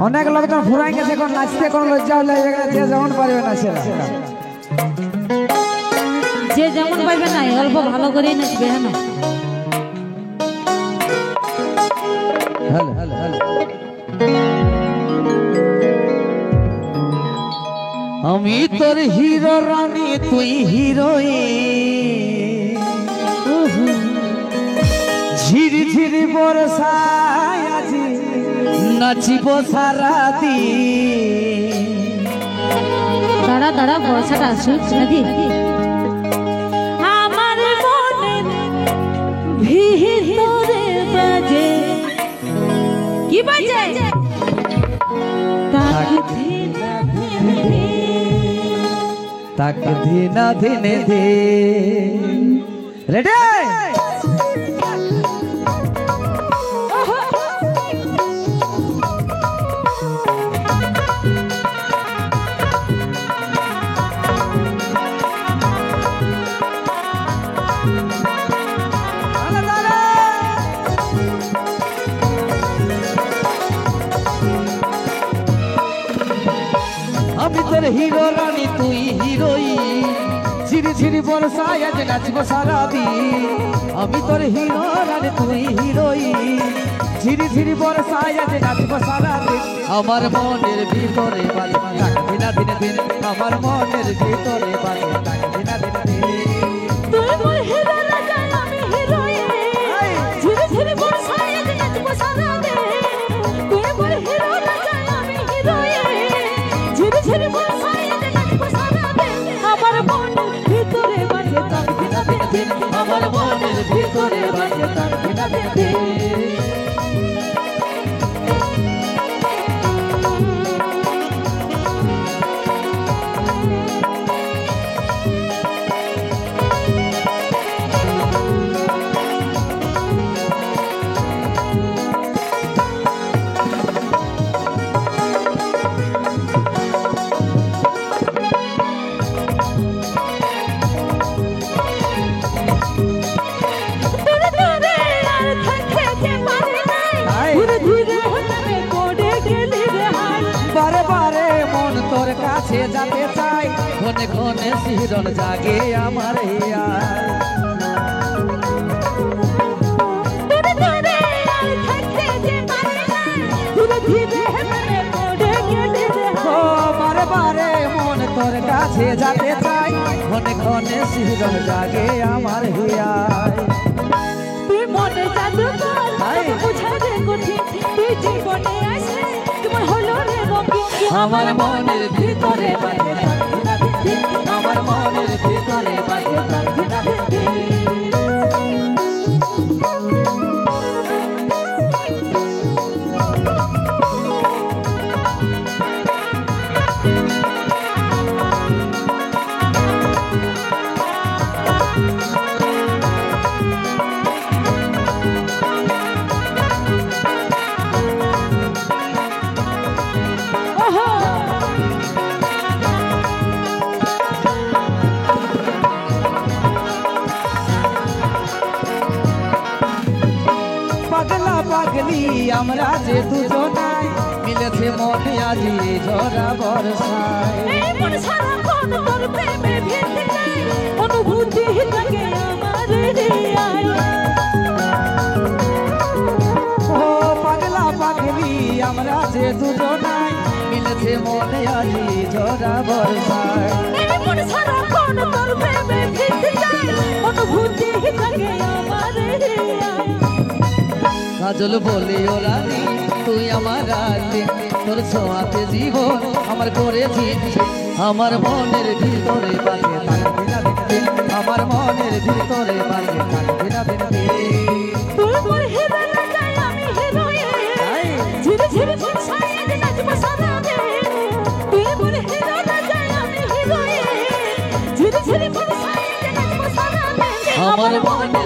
অনেক লোকজন ফুরাই গেছে, এখন নাচতে কোনো লজ্জা লাগে না, যে যেমন পারবে না সেটা যে যেমন পারবে না অল্প ভালো করেই নাচবে। হ্যাঁ না হ্যালো হ্যালো হ্যালো। আমি তোর হিরো রানী তুই হিরোইন, ঝিরি ঝিরি বর্ষায় আজি নাচিব সারাদিন। দাঁড়া দাঁড়া বর্ষাটা আসুক নাকি। আমার মনে ভিতরে বাজে কি বাজে তাক ধিনা ধিনে দে রেডি। আমি তোর হিরো রানী তুই হিরোইন, ঝিরি ঝিরি বর্ষায় আজ নাচবো সারাদিন। আমি তোর হিরো রানী তুই হিরোইন, ঝিরি ঝিরি বর্ষায় আজ নাচবো সারাদিন। আমার মনের ভিতরে বাজে তাক দিনা দিনে দিন, আমার মনের ভিতরে বাজে তাক দিনা দিনে দিন। তুই মোর হিরো রাজা আমি হিরোইন, ঝিরি ঝিরি বর্ষায় আজ নাচবো সারাদিন। তুই মোর হিরো রাজা আমি হিরোইন, ঝিরি ঝিরি বর্ষায় আজ নাচবো সারাদিন। আমার মনের ভিতরে বাজে তাক দিনা দিনে দিন, আমার মনের ভিতরে বাজে তাক দিনা দিনে দিন। বারে বারে মন তোর কাছে যেতে চাই, ক্ষণে ক্ষণে শিহরণ জাগে আমার হিয়ায়। ও বারে বারে মন তোর কাছে যেতে চাই, ক্ষণে ক্ষণে শিহরণ জাগে আমার হিয়ায়। তুই মনে জাদু কর বুঝা দে কঠিন, তুই জীবনে আসে তোমার হলো রে রঙিন। আমার মনের ভিতরে বাজে তাক দিনা দিন, আমার মনের ভিতরে বাজে তাক দিনা দিন। পাগলা পাগলি আমরা যে দুজনাই, মিলেছে মনে আজি ঝরা বর্ষায়। এই মন সারা কোন তোর প্রেমে ভিজে যায়, অনুভূতি জাগে আমার হৃদয়। ও পাগলা পাগলি আমরা যে দুজনাই, মিলেছে মনে আজি ঝরা বর্ষায়। এই মন সারা কোন তোর প্রেমে ভিজে যায়, অনুভূতি জাগে আমার হৃদয়। কাজল বলে ও রানী তুই আমার রানী, তোর ছোঁয়াতে জীবন আমার করেছি। আমার মনের ভিতরে বাজে তাক দিনা দিন, আমার মনের ভিতরে বাজে তাক দিনা দিন। তুই মোর হিরো রাজা আমি হিরোইন, ঝিরি ঝিরি বর্ষায় আজ নাচবো সারাদিন। তুই মোর হিরো রাজা আমি হিরোইন, ঝিরি ঝিরি বর্ষায় আজ নাচবো সারাদিন। আমার মনের